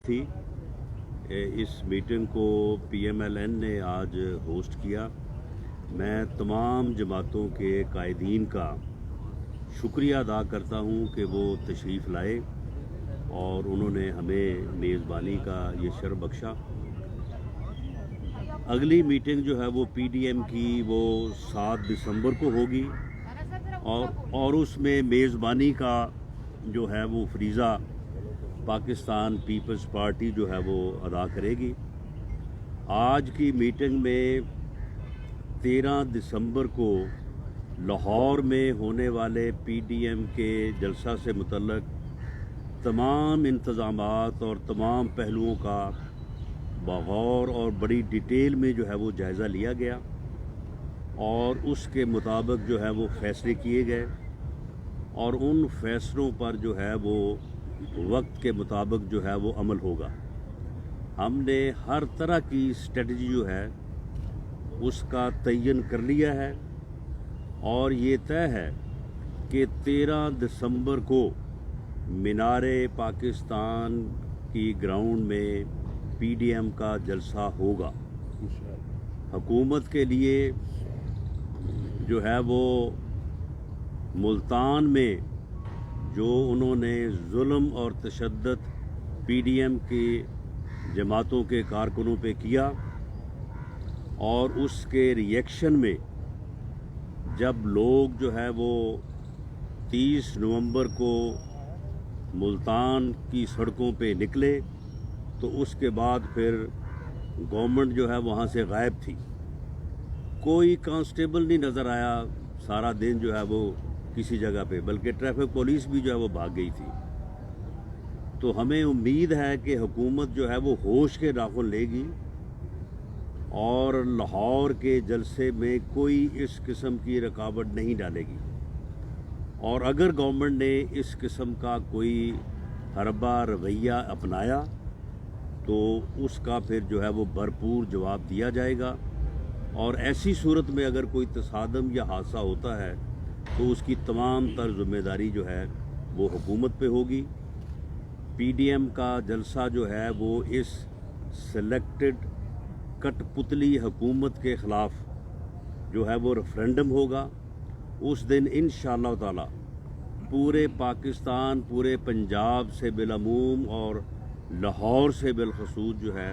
थी। इस मीटिंग को PMLN ने आज होस्ट किया। मैं तमाम जमातों के कायदीन का शुक्रिया अदा करता हूँ कि वो तशरीफ़ लाए और उन्होंने हमें मेज़बानी का ये शर्फ बख्शा। अगली मीटिंग जो है वो PDM की वो 7 दिसंबर को होगी और उसमें मेज़बानी का जो है वो फरीज़ा पाकिस्तान पीपल्स पार्टी जो है वो अदा करेगी। आज की मीटिंग में 13 दिसंबर को लाहौर में होने वाले PDM के जलसा से मुतल्लक तमाम इंतज़ामात और तमाम पहलुओं का बगौर और बड़ी डिटेल में जो है वो जायज़ा लिया गया और उसके मुताबिक जो है वो फ़ैसले किए गए और उन फ़ैसलों पर जो है वो वक्त के मुताबिक जो है वो अमल होगा। हमने हर तरह की स्ट्रेटजी जो है उसका तयन कर लिया है और ये तय है कि 13 दिसंबर को मीनारे पाकिस्तान की ग्राउंड में PDM का जलसा होगा। हुकूमत के लिए जो है वो मुल्तान में जो उन्होंने जुल्म और तशद्दुद PDM की जमातों के कारकुनों पे किया और उसके रिएक्शन में जब लोग जो है वो 30 नवंबर को मुल्तान की सड़कों पे निकले तो उसके बाद फिर गवर्नमेंट जो है वहाँ से गायब थी। कोई कांस्टेबल नहीं नज़र आया सारा दिन जो है वो किसी जगह पे, बल्कि ट्रैफिक पुलिस भी जो है वो भाग गई थी। तो हमें उम्मीद है कि हुकूमत जो है वो होश के नाखुन लेगी और लाहौर के जलसे में कोई इस किस्म की रुकावट नहीं डालेगी और अगर गवर्नमेंट ने इस किस्म का कोई हरबा रवैया अपनाया तो उसका फिर जो है वो भरपूर जवाब दिया जाएगा और ऐसी सूरत में अगर कोई तसादम या हादसा होता है तो उसकी तमाम तर ज़िम्मेदारी जो है वो हुकूमत पे होगी। PDM का जलसा जो है वो इस सेलेक्टेड कठपुतली हुकूमत के ख़िलाफ़ जो है वो रेफरेंडम होगा। उस दिन इंशाअल्लाह ताला पूरे पाकिस्तान, पूरे पंजाब से बिलअमूम और लाहौर से बिलखसूस जो है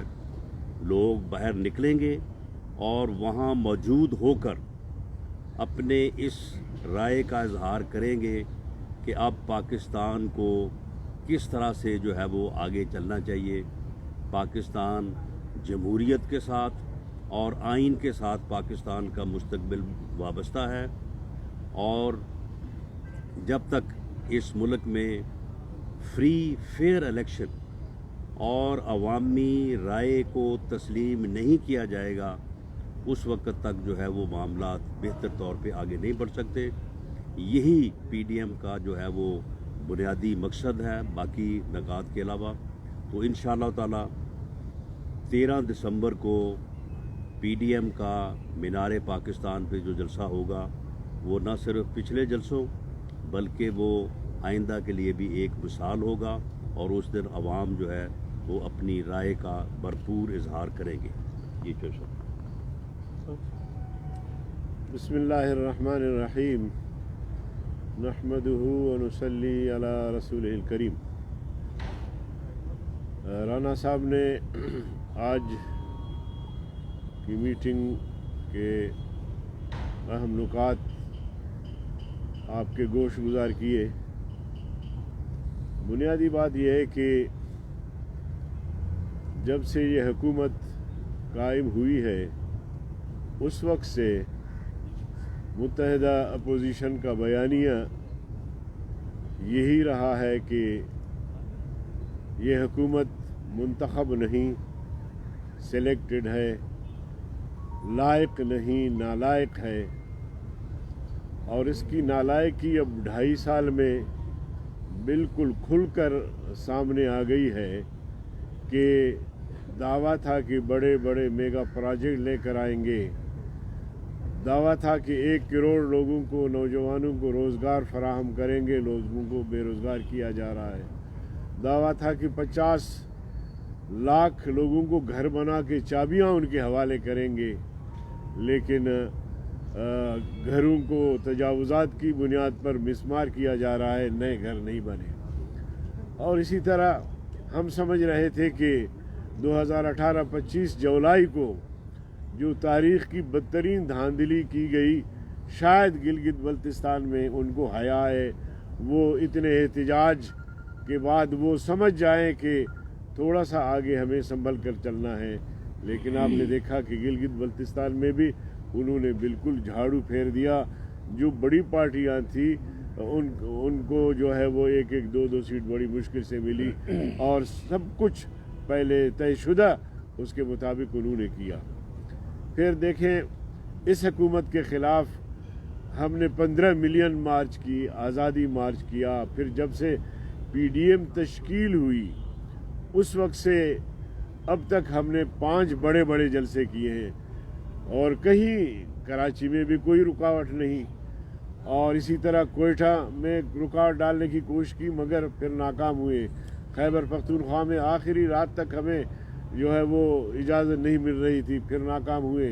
लोग बाहर निकलेंगे और वहाँ मौजूद होकर अपने इस राय का इजहार करेंगे कि अब पाकिस्तान को किस तरह से जो है वो आगे चलना चाहिए। पाकिस्तान जमहूरियत के साथ और आइन के साथ पाकिस्तान का मुस्तकबिल वाबस्ता है और जब तक इस मुल्क में फ्री फेयर इलेक्शन और अवामी राय को तस्लीम नहीं किया जाएगा उस वक्त तक जो है वो मामला बेहतर तौर पे आगे नहीं बढ़ सकते। यही PDM का जो है वो बुनियादी मकसद है, बाकी नकात के अलावा। तो इंशाअल्लाह ताला 13 दिसंबर को PDM का मीनारे पाकिस्तान पे जो जलसा होगा वो न सिर्फ पिछले जलसों बल्कि वो आइंदा के लिए भी एक मिसाल होगा और उस दिन अवाम जो है वो अपनी राय का भरपूर इजहार करेंगे। ये चोशा बिस्मिल्लाहिर्रहमानिर्रहीम नहमदुहु व नुसल्ली अला रसूलिल करीम। राना साहब ने आज की मीटिंग के अहम नुकात आपके गोश गुजार किए। बुनियादी बात यह है कि जब से ये हुकूमत कायम हुई है उस वक्त से मुत्तहिदा अपोजिशन का बयानिया यही रहा है कि ये हुकूमत मुंतखब नहीं, सेलेक्टेड है, लायक नहीं, नालायक है और इसकी नालायकी अब 2.5 साल में बिल्कुल खुलकर सामने आ गई है कि दावा था कि बड़े बड़े मेगा प्रोजेक्ट लेकर आएंगे, दावा था कि 1 करोड़ लोगों को, नौजवानों को रोज़गार फराहम करेंगे, लोगों को बेरोज़गार किया जा रहा है। दावा था कि 50 लाख लोगों को घर बना के चाबियाँ उनके हवाले करेंगे, लेकिन घरों को तजावुज़ात की बुनियाद पर मिसमार किया जा रहा है, नए घर नहीं बने। और इसी तरह हम समझ रहे थे कि 2018-25 जुलाई को जो तारीख़ की बदतरीन धांधली की गई, शायद गिलगित बल्तिस्तान में उनको हया है, वो इतने एहतजाज के बाद वो समझ जाएं कि थोड़ा सा आगे हमें संभल कर चलना है। लेकिन आपने देखा कि गिलगित बल्तिस्तान में भी उन्होंने बिल्कुल झाड़ू फेर दिया। जो बड़ी पार्टियां थी उनको जो है वो एक एक दो सीट बड़ी मुश्किल से मिली, और सब कुछ पहले तयशुदा उसके मुताबिक उन्होंने किया। फिर देखें, इस हुकूमत के ख़िलाफ़ हमने 15 मिलियन मार्च की, आज़ादी मार्च किया। फिर जब से PDM तश्कील हुई उस वक्त से अब तक हमने 5 बड़े बड़े जलसे किए हैं, और कहीं कराची में भी कोई रुकावट नहीं, और इसी तरह कोयटा में रुकावट डालने की कोशिश की मगर फिर नाकाम हुए। खैबर पख्तूनख्वा में आखिरी रात तक हमें जो है वो इजाज़त नहीं मिल रही थी, फिर नाकाम हुए।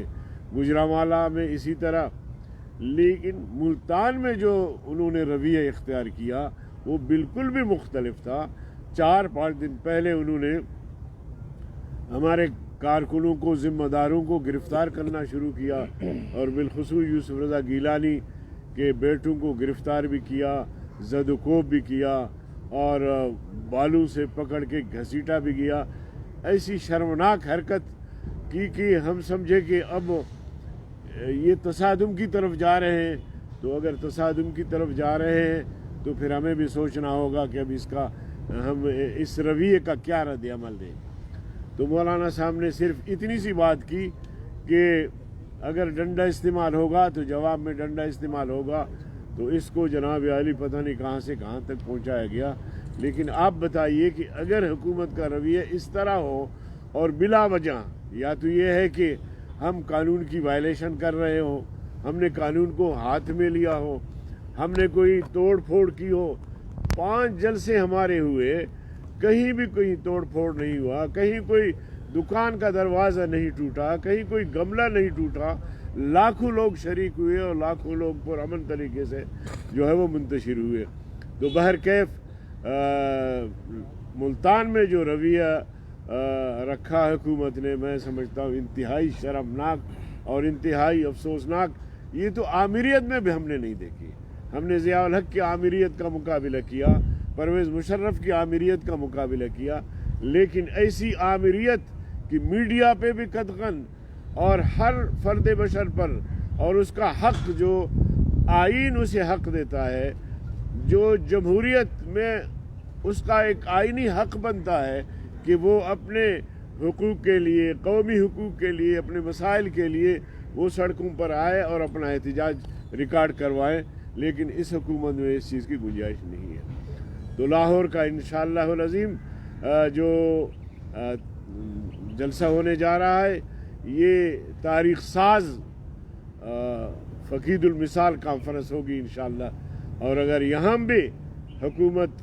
गुजरांवाला में इसी तरह। लेकिन मुल्तान में जो उन्होंने रवैया इख्तियार किया वो बिल्कुल भी मुख्तलिफ था। 4-5 दिन पहले उन्होंने हमारे कारकुनों को, ज़िम्मेदारों को गिरफ़्तार करना शुरू किया, और बिलखुसूस यूसुफ रज़ा गीलानी के बेटों को गिरफ़्तार भी किया, ज़दकोब भी किया, और बालू से पकड़ के घसीटा भी किया। ऐसी शर्मनाक हरकत की कि हम समझे कि अब ये तसादुम की तरफ जा रहे हैं। तो अगर तसादुम की तरफ जा रहे हैं तो फिर हमें भी सोचना होगा कि अब इसका हम इस रवैये का क्या रद्द अमल दें। तो मौलाना साहब ने सिर्फ इतनी सी बात की कि अगर डंडा इस्तेमाल होगा तो जवाब में डंडा इस्तेमाल होगा। तो इसको जनाब आली पता नहीं कहाँ से कहाँ तक पहुँचाया गया। लेकिन आप बताइए कि अगर हुकूमत का रवैया इस तरह हो और बिला वजह, या तो ये है कि हम कानून की वायलेशन कर रहे हो, हमने कानून को हाथ में लिया हो, हमने कोई तोड़ फोड़ की हो। 5 जलसे हमारे हुए, कहीं भी कोई तोड़ फोड़ नहीं हुआ, कहीं कोई दुकान का दरवाज़ा नहीं टूटा, कहीं कोई गमला नहीं टूटा। लाखों लोग शरीक हुए और लाखों लोग पुरअमन तरीके से जो है वो मुंतशिर हुए। तो बहरकैफ मुल्तान में जो रवैया रखा हुकूमत ने, मैं समझता हूँ इंतहाई शर्मनाक और इंतहाई अफसोसनाक। ये तो आमिरियत में भी हमने नहीं देखी। हमने ज़ियाउल हक की आमिरियत का मुकाबला किया, परवेज़ मुशर्रफ की आमिरियत का मुकाबला किया, लेकिन ऐसी आमिरियत कि मीडिया पे भी कतगन और हर फर्द बशर पर, और उसका हक जो आइन उसे हक देता है, जो जमहूरियत में उसका एक आइनी हक बनता है कि वो अपने हुकूक के लिए, कौमी हुकूक के लिए, अपने मसाइल के लिए वो सड़कों पर आए और अपना एहतजाज रिकॉर्ड करवाएं। लेकिन इस हुकूमत में इस चीज़ की गुंजाइश नहीं है। तो लाहौर का इंशाअल्लाहुल अज़ीम जो जलसा होने जा रहा है, ये तारीख़ साज फ़कीदुल मिसाल कॉन्फ्रेंस होगी इंशाअल्लाह। और अगर यहाँ भी हुकूमत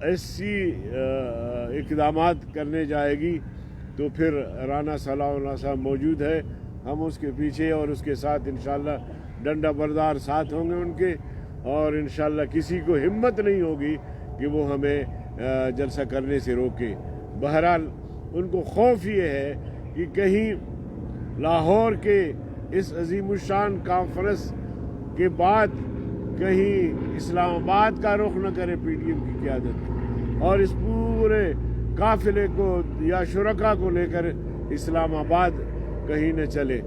ऐसी इक़दामात करने जाएगी तो फिर राना सलाउल्लाह साहब मौजूद है, हम उसके पीछे और उसके साथ इंशाअल्लाह डंडा बरदार साथ होंगे उनके, और इंशाअल्लाह किसी को हिम्मत नहीं होगी कि वो हमें जलसा करने से रोके। बहरहाल उनको खौफ ये है कि कहीं लाहौर के इस अजीमुशान कॉन्फ्रेंस के बाद कहीं इस्लामाबाद का रुख न करे PDM की क़यादत, और इस पूरे काफ़िले को या शुरका को लेकर इस्लामाबाद कहीं न चले।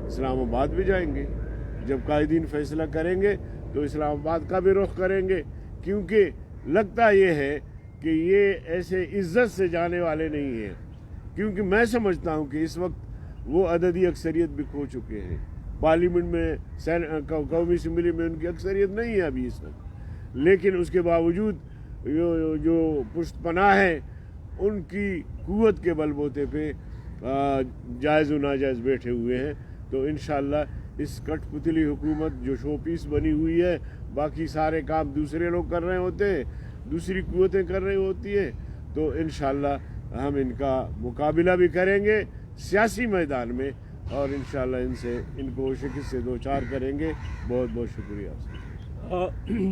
इस्लामाबाद भी जाएंगे, जब कायदीन फैसला करेंगे तो इस्लामाबाद का भी रुख करेंगे, क्योंकि लगता ये है कि ये ऐसे इज्जत से जाने वाले नहीं हैं। क्योंकि मैं समझता हूँ कि इस वक्त वो अददी अक्सरियत भी खो चुके हैं। पार्लियामेंट में, कौमी असम्बली में उनकी अक्सरियत नहीं है अभी इस वक्त, लेकिन उसके बावजूद जो पुश्तपनाह है उनकी कुव्वत के बलबूते पे जायज़ व नाजायज़ बैठे हुए हैं। तो इंशाअल्लाह इस कठपुतली हुकूमत जो शोपीस बनी हुई है, बाकी सारे काम दूसरे लोग कर रहे होते हैं, दूसरी कुव्वतें कर रही होती है, तो इंशाअल्लाह हम इनका मुकाबला भी करेंगे सियासी मैदान में और इंशाल्लाह इनको शिकस्त से दो चार करेंगे। बहुत बहुत शुक्रिया।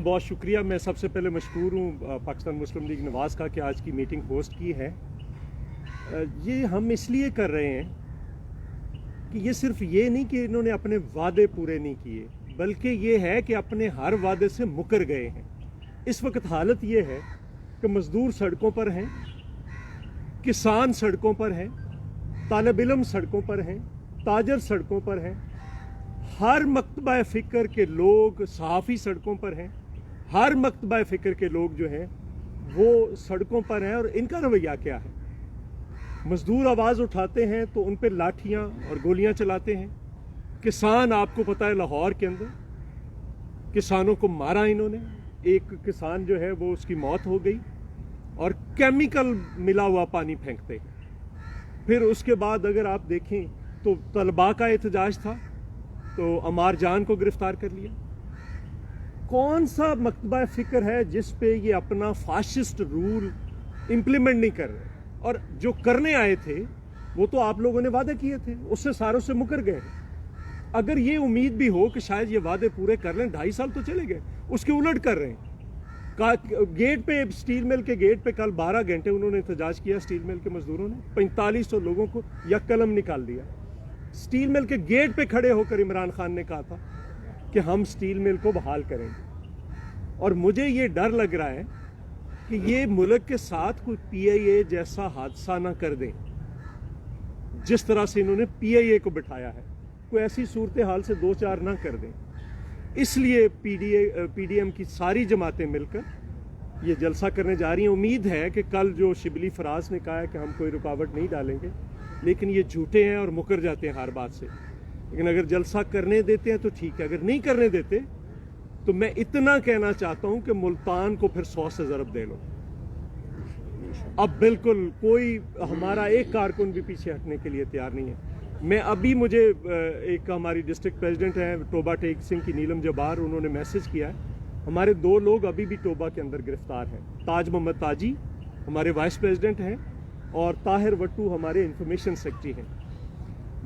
बहुत शुक्रिया। मैं सबसे पहले मशकूर हूँ पाकिस्तान मुस्लिम लीग नवाज़ का कि आज की मीटिंग होस्ट की है। ये हम इसलिए कर रहे हैं कि ये सिर्फ ये नहीं कि इन्होंने अपने वादे पूरे नहीं किए, बल्कि ये है कि अपने हर वादे से मुकर गए हैं। इस वक्त हालत ये है कि मज़दूर सड़कों पर हैं, किसान सड़कों पर हैं, तालिब इल्म सड़कों पर हैं, ताजर सड़कों पर हैं, हर मकतबा फ़िक्र के लोग, सहाफ़ी सड़कों पर हैं, हर मकतबा फ़िक्र के लोग जो हैं वो सड़कों पर हैं। और इनका रवैया क्या है? मज़दूर आवाज़ उठाते हैं तो उन पर लाठियाँ और गोलियाँ चलाते हैं। किसान, आपको पता है लाहौर के अंदर किसानों को मारा इन्होंने, एक किसान जो है वो उसकी मौत हो गई और केमिकल मिला हुआ पानी फेंकते हैं। फिर उसके बाद अगर आप देखें तो तलबा का एहतजाज था तो अमार जान को गिरफ्तार कर लिया। कौन सा मकतबा फ़िक्र है जिस पे ये अपना फाशिस्ट रूल इम्प्लीमेंट नहीं कर रहे? और जो करने आए थे वो तो आप लोगों ने वादे किए थे, उससे सारों से मुकर गए। अगर ये उम्मीद भी हो कि शायद ये वादे पूरे कर लें, 2.5 साल तो चले गए, उसके उलट कर रहे हैं। गेट पे, स्टील मिल के गेट पे कल 12 घंटे उन्होंने एहतजाज किया। स्टील मिल के मजदूरों ने 4500 लोगों को यकलम निकाल दिया। स्टील मिल के गेट पे खड़े होकर इमरान खान ने कहा था कि हम स्टील मिल को बहाल करेंगे। और मुझे ये डर लग रहा है कि ये मुल्क के साथ कोई PIA जैसा हादसा ना कर दें, जिस तरह से इन्होंने PIA को बिठाया है, कोई ऐसी सूरत हाल से 2-4 ना कर दें। इसलिए PDM की सारी जमातें मिलकर ये जलसा करने जा रही हैं। उम्मीद है कि कल जो शिबली फराज ने कहा है कि हम कोई रुकावट नहीं डालेंगे, लेकिन ये झूठे हैं और मुकर जाते हैं हर बात से। लेकिन अगर जलसा करने देते हैं तो ठीक है, अगर नहीं करने देते तो मैं इतना कहना चाहता हूं कि मुल्तान को फिर 100 से ज़रब दे लो। अब बिल्कुल कोई हमारा एक कारकुन भी पीछे हटने के लिए तैयार नहीं है। मैं अभी, मुझे एक हमारी डिस्ट्रिक्ट प्रेसिडेंट हैं टोबा टेक सिंह की नीलम जबार, उन्होंने मैसेज किया है। हमारे 2 लोग अभी भी टोबा के अंदर गिरफ्तार हैं। ताज मोहम्मद ताजी हमारे वाइस प्रेसिडेंट हैं और ताहिर वट्टू हमारे इंफॉर्मेशन सेक्रेटरी हैं।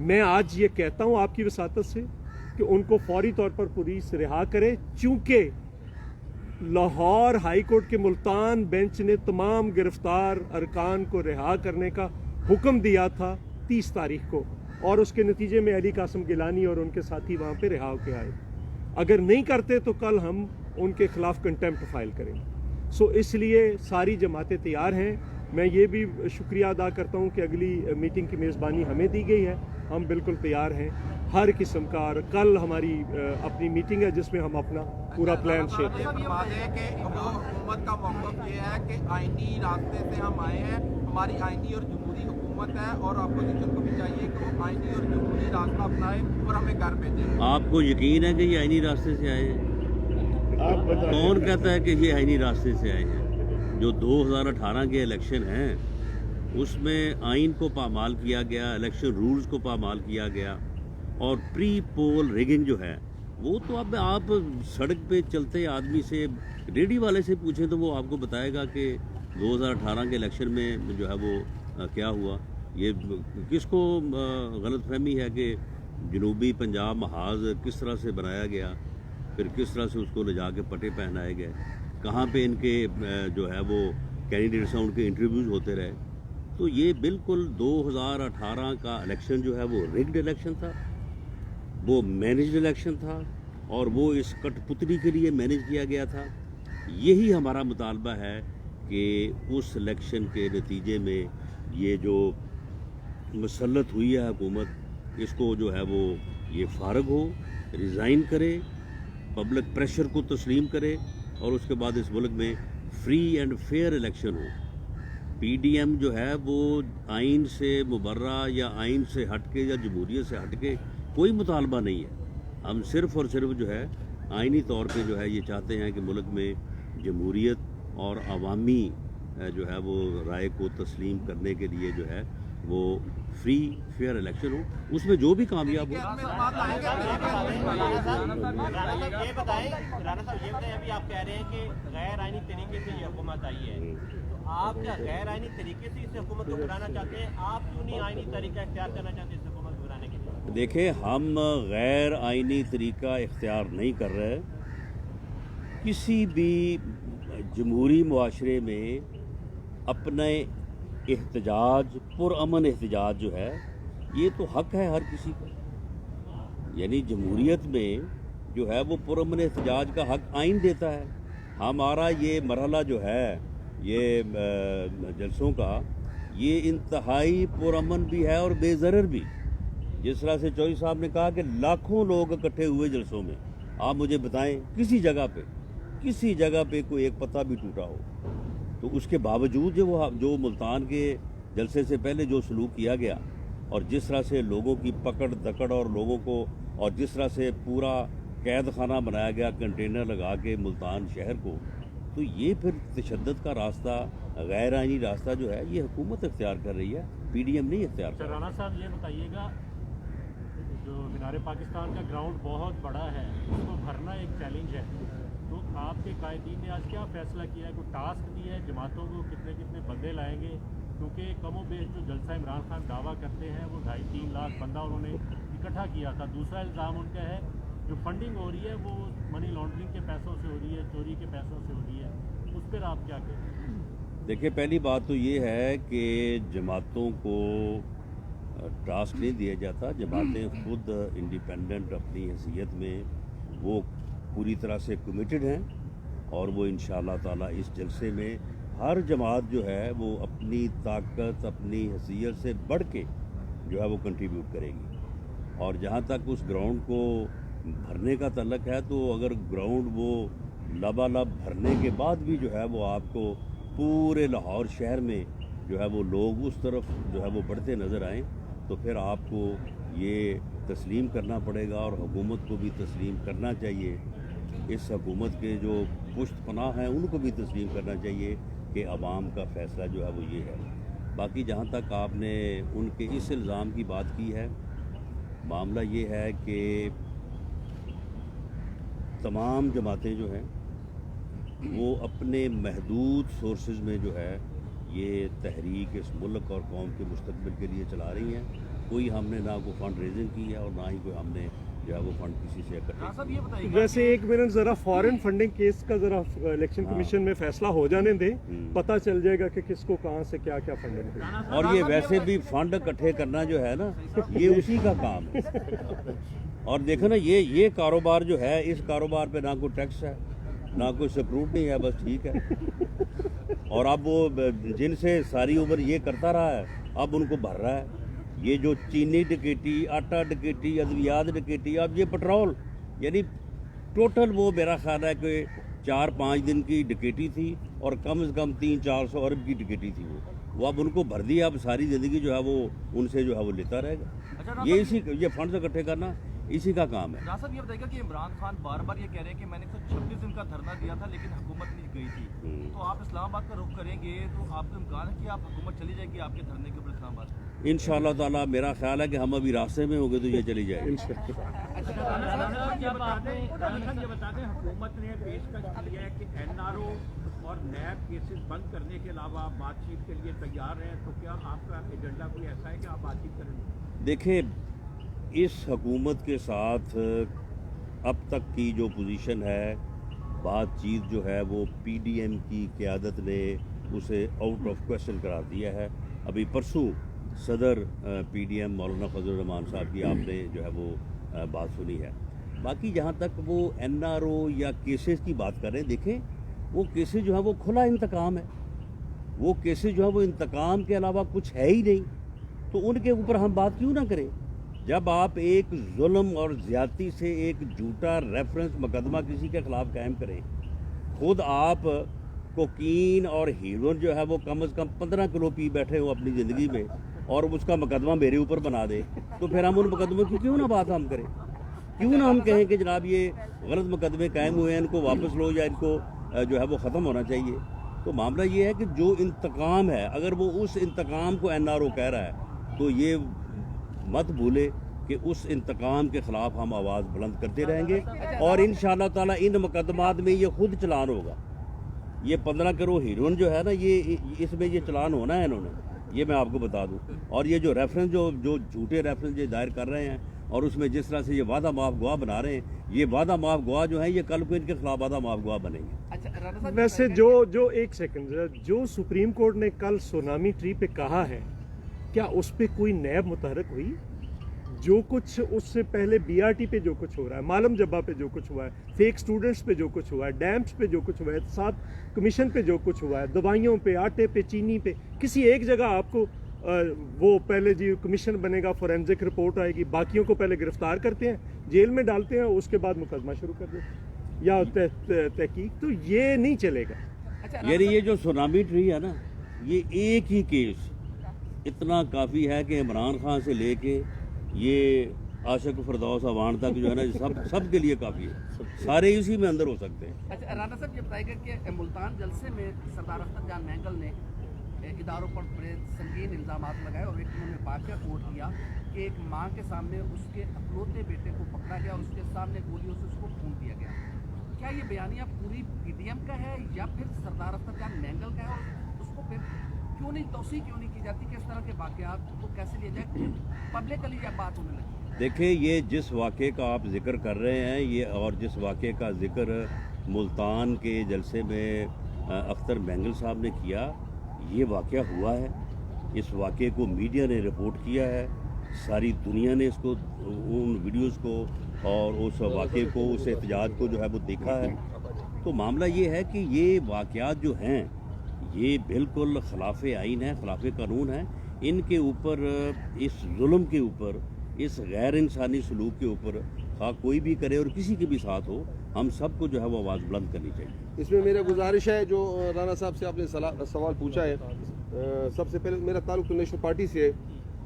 मैं आज ये कहता हूँ आपकी वसातत से कि उनको फौरी तौर पर पुलिस रिहा करे, चूँकि लाहौर हाई कोर्ट के मुल्तान बेंच ने तमाम गिरफ्तार अरकान को रिहा करने का हुक्म दिया था 30 तारीख को, और उसके नतीजे में अली कासम गिलानी और उनके साथी वहाँ पे रिहा होके आए। अगर नहीं करते तो कल हम उनके खिलाफ कंटेम्प्ट फाइल करेंगे। सो इसलिए सारी जमातें तैयार हैं। मैं ये भी शुक्रिया अदा करता हूँ कि अगली मीटिंग की मेज़बानी हमें दी गई है। हम बिल्कुल तैयार हैं हर किस्म का। और कल हमारी अपनी मीटिंग है जिसमें हम अपना पूरा प्लान शेयर करेंगे। हुकूमत का मौक़िफ़ ये है कि आईनी रास्ते से हम आए हैं, हमारी आईनी और जमहूरी हुकूमत है, और अपोजिशन को भी चाहिए कि वो आईनी और जमहूरी रास्ता अपनाए और हमें घर भेजें। आपको यकीन है कि ये आईनी रास्ते से आए हैं? कौन कहता है कि ये आईनी रास्ते से आए हैं? जो 2018 के इलेक्शन हैं उसमें आइन को पामाल किया गया, इलेक्शन रूल्स को पामाल किया गया, और प्री पोल रिगिंग जो है वो तो अब आप सड़क पे चलते आदमी से, रेडी वाले से पूछें तो वो आपको बताएगा कि 2018 के इलेक्शन में जो है वो क्या हुआ। ये किसको गलतफहमी है कि जनूबी पंजाब महाज किस तरह से बनाया गया, फिर किस तरह से उसको ले जाके पटे पहनाए गए, कहाँ पे इनके जो है वो कैंडिडेट्स हैं उनके इंटरव्यूज़ होते रहे। तो ये बिल्कुल 2018 का इलेक्शन जो है वो रिग्ड इलेक्शन था, वो मैनेज्ड इलेक्शन था, और वो इस कठपुतली के लिए मैनेज किया गया था। यही हमारा मुतालबा है कि उस इलेक्शन के नतीजे में ये जो मुसल्लत हुई है हुकूमत, इसको जो है वो ये फारग हो, रिज़ाइन करे, पब्लिक प्रेशर को तस्लीम करे, और उसके बाद इस मुल्क में फ्री एंड फेयर इलेक्शन हो। PDM जो है वो आइन से मुबर्रा या आइन से हटके या जमहूरियत से हटके कोई मुतालबा नहीं है। हम सिर्फ़ और सिर्फ जो है आइनी तौर पे जो है ये चाहते हैं कि मुल्क में जमहूरियत और अवामी जो है वो राय को तस्लीम करने के लिए जो है वो फ्री फेयर इलेक्शन हो, उसमें जो भी कामयाब हो। राणा साहब ये बताएं, अभी आप कह रहे हैं कि गैर आइनी तरीके से ये हुकूमत आई है, तो آپ کیا غیر آئینی طریقے سے اس حکومت کو بنانا چاہتے ہیں؟ آپ کیوں نہیں آئینی طریقہ اختیار کرنا چاہتے اس حکومت کو بنانے کے لیے؟ دیکھیں، ہم غیر آئینی طریقہ اختیار نہیں کر رہے. کسی بھی جمہوری معاشرے میں اپنے احتجاج، پرامن احتجاج جو ہے، یہ تو حق ہے ہر کسی کا. یعنی جمہوریت میں جو ہے وہ پرامن احتجاج کا حق آئین دیتا ہے. ہمارا یہ مرحلہ جو ہے یہ جلسوں کا، یہ انتہائی پرامن بھی ہے اور بے ضرر بھی. جس طرح سے چودھری صاحب نے کہا کہ لاکھوں لوگ اکٹھے ہوئے جلسوں میں، آپ مجھے بتائیں کسی جگہ پہ کوئی ایک پتا بھی ٹوٹا ہو؟ تو اس کے باوجود جو ملتان کے جلسے سے پہلے جو سلوک کیا گیا، اور جس طرح سے لوگوں کی پکڑ دکڑ اور لوگوں کو، اور جس طرح سے پورا قید خانہ بنایا گیا کنٹینر لگا کے ملتان شہر کو، تو یہ پھر تشدد کا راستہ، غیر آئینی راستہ جو ہے یہ حکومت اختیار کر رہی ہے، پی ڈی ایم نہیں اختیار کر رہی. رانا صاحب یہ بتائیے گا، جو مینار پاکستان کا گراؤنڈ بہت بڑا ہے، اس کو بھرنا ایک چیلنج ہے، تو آپ کے قائدین نے آج کیا فیصلہ کیا ہے؟ کوئی ٹاسک دیا ہے جماعتوں کو کتنے بندے لائیں گے؟ کیونکہ کم و بیش جو جلسہ عمران خان دعویٰ کرتے ہیں وہ 2.5-3 لاکھ بندہ انہوں نے اکٹھا کیا تھا. دوسرا الزام ان کا ہے جو فنڈنگ ہو رہی ہے وہ منی لانڈرنگ کے پیسوں سے ہو رہی ہے، چوری کے پیسوں سے ہو رہی ہے. اس پر آپ کیا کہیں گے؟ دیکھیں، پہلی بات تو یہ ہے کہ جماعتوں کو ٹاسک نہیں دیا جاتا. جماعتیں خود انڈیپینڈنٹ اپنی حیثیت میں وہ پوری طرح سے کمیٹڈ ہیں، اور وہ انشاءاللہ تعالی اس جلسے میں ہر جماعت جو ہے وہ اپنی طاقت، اپنی حیثیت سے بڑھ کے جو ہے وہ کنٹریبیوٹ کرے گی. اور جہاں تک اس گراؤنڈ کو بھرنے کا تعلق ہے، تو اگر گراؤنڈ وہ لبالب بھرنے کے بعد بھی جو ہے وہ آپ کو پورے لاہور شہر میں جو ہے وہ لوگ اس طرف جو ہے وہ بڑھتے نظر آئیں، تو پھر آپ کو یہ تسلیم کرنا پڑے گا، اور حکومت کو بھی تسلیم کرنا چاہیے. اس حکومت کے جو پشت پناہ ہیں ان کو بھی تسلیم کرنا چاہیے کہ عوام کا فیصلہ جو ہے وہ یہ ہے. باقی جہاں تک آپ نے ان کے اس الزام کی بات کی ہے، معاملہ یہ ہے کہ تمام جماعتیں جو ہیں وہ اپنے محدود سورسز میں جو ہے یہ تحریک اس ملک اور قوم کے مستقبل کے لیے چلا رہی ہیں. کوئی ہم نے نہ کوئی فنڈ ریزنگ کی ہے، اور نہ ہی کوئی ہم نے جو ہے وہ فنڈ کسی سے اکٹھا کیا. ویسے ایک منٹ ذرا فارن فنڈنگ کیس کا ذرا الیکشن کمیشن میں فیصلہ ہو جانے دیں، پتہ چل جائے گا کہ کس کو کہاں سے کیا فنڈنگ ہے. اور یہ ویسے بھی فنڈ اکٹھے کرنا جو ہے نا، یہ اسی کا کام ہے. اور دیکھو نا، یہ کاروبار جو ہے، اس کاروبار پہ نہ کوئی ٹیکس ہے، نہ کوئی سکروٹنی ہے، بس ٹھیک ہے. اور اب وہ جن سے ساری عمر یہ کرتا رہا ہے، اب ان کو بھر رہا ہے. یہ جو چینی ڈکیٹی، آٹا ڈکیٹی، ادویات ڈکیٹی، اب یہ پٹرول، یعنی ٹوٹل وہ میرا خیال ہے کہ 4-5 دن کی ڈکیٹی تھی، اور کم از کم 300-400 ارب کی ڈکیٹی تھی. وہ اب ان کو بھر دیا، اب ساری زندگی جو ہے وہ ان سے جو ہے وہ لیتا رہے گا. یہ فنڈز اکٹھے کرنا اسی کا کام ہے. صاحب یہ بتائیے گا کہ عمران خان بار بار یہ کہہ رہے ہیں کہ میں نے 126 دن کا دھرنا دیا تھا لیکن حکومت نہیں گئی تھی، تو آپ اسلام آباد کا رخ کریں گے تو آپ کو امکان ہے کہ آپ حکومت چلی جائے گی آپ کے دھرنے کے اوپر اسلام آباد؟ انشاءاللہ تعالیٰ میرا خیال ہے کہ ہم ابھی راستے میں ہوں گے تو یہ چلی جائے گی. یہ بتا دیں حکومت نے پیشکش کی ہے کہ NRO اور نیب کیسز بند کرنے کے علاوہ بات چیت کے لیے تیار ہیں، تو کیا آپ کا ایجنڈا کوئی ایسا ہے کہ آپ بات چیت کریں گے؟ دیکھیں، اس حکومت کے ساتھ اب تک کی جو پوزیشن ہے، بات چیت جو ہے وہ پی ڈی ایم کی قیادت نے اسے آؤٹ آف کویسچن قرار دیا ہے. ابھی پرسوں صدر پی ڈی ایم مولانا فضل الرحمان صاحب کی آپ نے جو ہے وہ بات سنی ہے. باقی جہاں تک وہ NRO یا کیسز کی بات کر رہے ہیں، دیکھیں وہ کیسز جو ہے وہ کھلا انتقام ہے. وہ کیسز جو ہے وہ انتقام کے علاوہ کچھ ہے ہی نہیں، تو ان کے اوپر ہم بات کیوں نہ کریں؟ جب آپ ایک ظلم اور زیادتی سے ایک جھوٹا ریفرنس مقدمہ کسی کے خلاف قائم کریں، خود آپ کوکین اور ہیروئن جو ہے وہ کم از کم 15 کلو پی بیٹھے ہو اپنی زندگی میں، اور اس کا مقدمہ میرے اوپر بنا دے، تو پھر ہم ان مقدموں کی کیوں نہ بات ہم کریں؟ کیوں نہ ہم کہیں کہ جناب یہ غلط مقدمے قائم ہوئے ہیں، ان کو واپس لو، یا ان کو جو ہے وہ ختم ہونا چاہیے. تو معاملہ یہ ہے کہ جو انتقام ہے، اگر وہ اس انتقام کو NRO کہہ رہا ہے، تو یہ مت بھولے کہ اس انتقام کے خلاف ہم آواز بلند کرتے رہیں گے، اور انشاءاللہ تعالیٰ ان مقدمات میں یہ خود چلان ہوگا. یہ 15 کروڑ ہیروئن جو ہے نا، یہ اس میں یہ چلان ہونا ہے انہوں نے، یہ میں آپ کو بتا دوں. اور یہ جو ریفرنس جو جھوٹے ریفرنس یہ دائر کر رہے ہیں، اور اس میں جس طرح سے یہ وعدہ معاف گواہ بنا رہے ہیں، یہ وعدہ معاف گواہ جو ہیں یہ کل کو ان کے خلاف وعدہ معاف گواہ بنیں گے. ویسے جو ایک سیکنڈ، جو سپریم کورٹ نے کل سونامی ٹری پہ کہا ہے، کیا اس پہ کوئی نیب متحرک ہوئی؟ جو کچھ اس سے پہلے بی آر ٹی پہ جو کچھ ہو رہا ہے، معلم جبہ پہ جو کچھ ہوا ہے، فیک سٹوڈنٹس پہ جو کچھ ہوا ہے، ڈیمز پہ جو کچھ ہوا ہے، احتساب کمیشن پہ جو کچھ ہوا ہے، دوائیوں پہ، آٹے پہ، چینی پہ، کسی ایک جگہ آپ کو وہ پہلے جی کمیشن بنے گا، فورینزک رپورٹ آئے گی، باقیوں کو پہلے گرفتار کرتے ہیں، جیل میں ڈالتے ہیں، اس کے بعد مقدمہ شروع کر دیتے ہیں یا تحقیق، تو یہ نہیں چلے گا. یعنی یہ جو سونامی ٹری ہے نا، یہ ایک ہی کیس اتنا کافی ہے کہ عمران خان سے لے کے یہ عاشق فردوس اوان تک جو ہے نا، سب کے لیے کافی ہے، سارے اسی میں اندر ہو سکتے ہیں. اچھا رانا صاحب، یہ بتائیے گا کہ ملتان جلسے میں سردار اختر جان مینگل نے اداروں پر بڑے سنگین الزامات لگائے، اور ایک انہوں نے واقعہ کوٹ کیا کہ ایک ماں کے سامنے اس کے اکلوتے بیٹے کو پکڑا گیا اور اس کے سامنے گولیوں سے اس کو خون دیا گیا. کیا یہ بیانیہ پوری پی ڈی ایم کا ہے یا پھر سردار اختر جان مینگل کا ہے، اور اس کو پھر کیوں نہیں توسیع کیوں نہیں کی جاتی کہ اس طرح کے واقعات کو کیسے لیا جائے؟ پبلکلی یہ بات ہونے لگی. دیکھیں، یہ جس واقعے کا آپ ذکر کر رہے ہیں، یہ اور جس واقعے کا ذکر ملتان کے جلسے میں اختر مینگل صاحب نے کیا، یہ واقعہ ہوا ہے. اس واقعے کو میڈیا نے رپورٹ کیا ہے، ساری دنیا نے اس کو، ان ویڈیوز کو اور اس واقعے کو، اس احتجاج کو جو ہے وہ دیکھا ہے. تو معاملہ یہ ہے کہ یہ واقعات جو ہیں یہ بالکل خلاف آئین ہے، خلاف قانون ہے. ان کے اوپر، اس ظلم کے اوپر، اس غیر انسانی سلوک کے اوپر، خواہ کوئی بھی کرے اور کسی کے بھی ساتھ ہو، ہم سب کو جو ہے وہ آواز بلند کرنی چاہیے. اس میں میرا گزارش ہے، جو رانا صاحب سے آپ نے سوال پوچھا ہے، سب سے پہلے میرا تعلق تو نیشنل پارٹی سے ہے.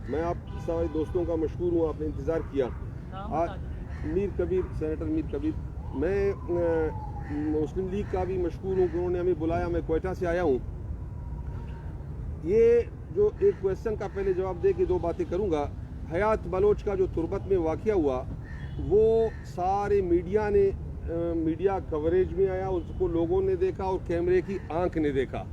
میں آپ سارے دوستوں کا مشکور ہوں، آپ نے انتظار کیا. میر کبیر، سینیٹر میر کبیر، میں مسلم لیگ کا بھی مشکور ہوں کہ انہوں نے ہمیں بلایا. میں کوئٹہ سے آیا ہوں. یہ جو ایک کویسچن کا پہلے جواب دے کے دو باتیں کروں گا. حیات بلوچ کا جو تربت میں واقعہ ہوا، وہ سارے میڈیا کوریج میں آیا، اس کو لوگوں نے دیکھا اور کیمرے کی آنکھ نے دیکھا.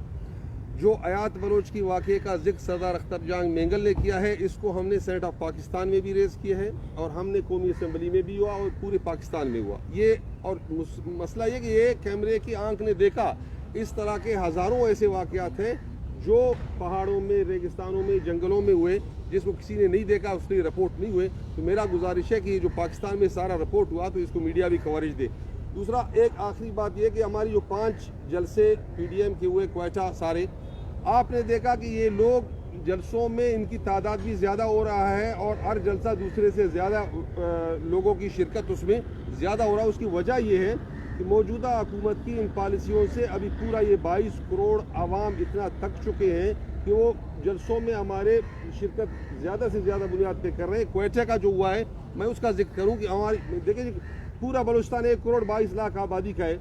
جو حیات بلوچ کی واقعے کا ذکر سردار اختر جان مینگل نے کیا ہے، اس کو ہم نے سینیٹ آف پاکستان میں بھی ریز کیا ہے، اور ہم نے قومی اسمبلی میں بھی ہوا اور پورے پاکستان میں ہوا. یہ اور مسئلہ یہ کہ یہ کیمرے کی آنکھ نے دیکھا. اس طرح کے ہزاروں ایسے واقعات ہیں جو پہاڑوں میں، ریگستانوں میں، جنگلوں میں ہوئے، جس کو کسی نے نہیں دیکھا، اس لیے رپورٹ نہیں ہوئے. تو میرا گزارش ہے کہ جو پاکستان میں سارا رپورٹ ہوا تو اس کو میڈیا بھی کوریج دے. دوسرا، ایک آخری بات یہ کہ ہماری جو 5 جلسے پی ڈی ایم کے ہوئے کوئٹہ سارے، آپ نے دیکھا کہ یہ لوگ جلسوں میں ان کی تعداد بھی زیادہ ہو رہا ہے، اور ہر جلسہ دوسرے سے زیادہ لوگوں کی شرکت اس میں زیادہ ہو رہا ہے. اس کی وجہ یہ ہے کہ موجودہ حکومت کی ان پالیسیوں سے ابھی پورا یہ 22 کروڑ عوام اتنا تھک چکے ہیں کہ وہ جلسوں میں ہمارے شرکت زیادہ سے زیادہ بنیاد پہ کر رہے ہیں. کوئٹہ کا جو ہوا ہے، میں اس کا ذکر کروں کہ ہماری دیکھیں پورا بلوچستان 1 کروڑ 22 لاکھ آبادی کا ہے.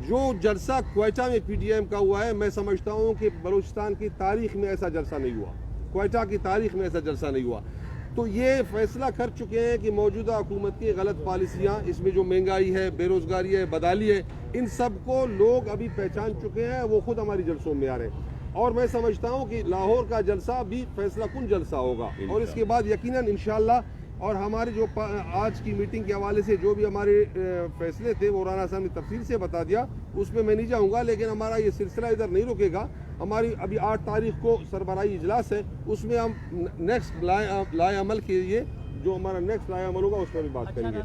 جو جلسہ کوئٹہ میں پی ڈی ایم کا ہوا ہے، میں سمجھتا ہوں کہ بلوچستان کی تاریخ میں ایسا جلسہ نہیں ہوا، کوئٹہ کی تاریخ میں ایسا جلسہ نہیں ہوا. تو یہ فیصلہ کر چکے ہیں کہ موجودہ حکومت کی غلط پالیسیاں، اس میں جو مہنگائی ہے، بے روزگاری ہے، بدحالی ہے، ان سب کو لوگ ابھی پہچان چکے ہیں. وہ خود ہماری جلسوں میں آ رہے ہیں. اور میں سمجھتا ہوں کہ لاہور کا جلسہ بھی فیصلہ کن جلسہ ہوگا، اور اس کے بعد یقیناً انشاءاللہ. اور ہمارے جو آج کی میٹنگ کے حوالے سے جو بھی ہمارے فیصلے تھے، وہ رانا صاحب نے تفصیل سے بتا دیا، اس میں نہیں جاؤں گا. لیکن ہمارا یہ سلسلہ ادھر نہیں رکے گا. ہماری ابھی 8 تاریخ کو سربراہی اجلاس ہے، اس میں ہم نیکسٹ لائے عمل کے لیے جو ہمارا نیکسٹ لائے عمل ہوگا اس پر بھی بات کریں گے.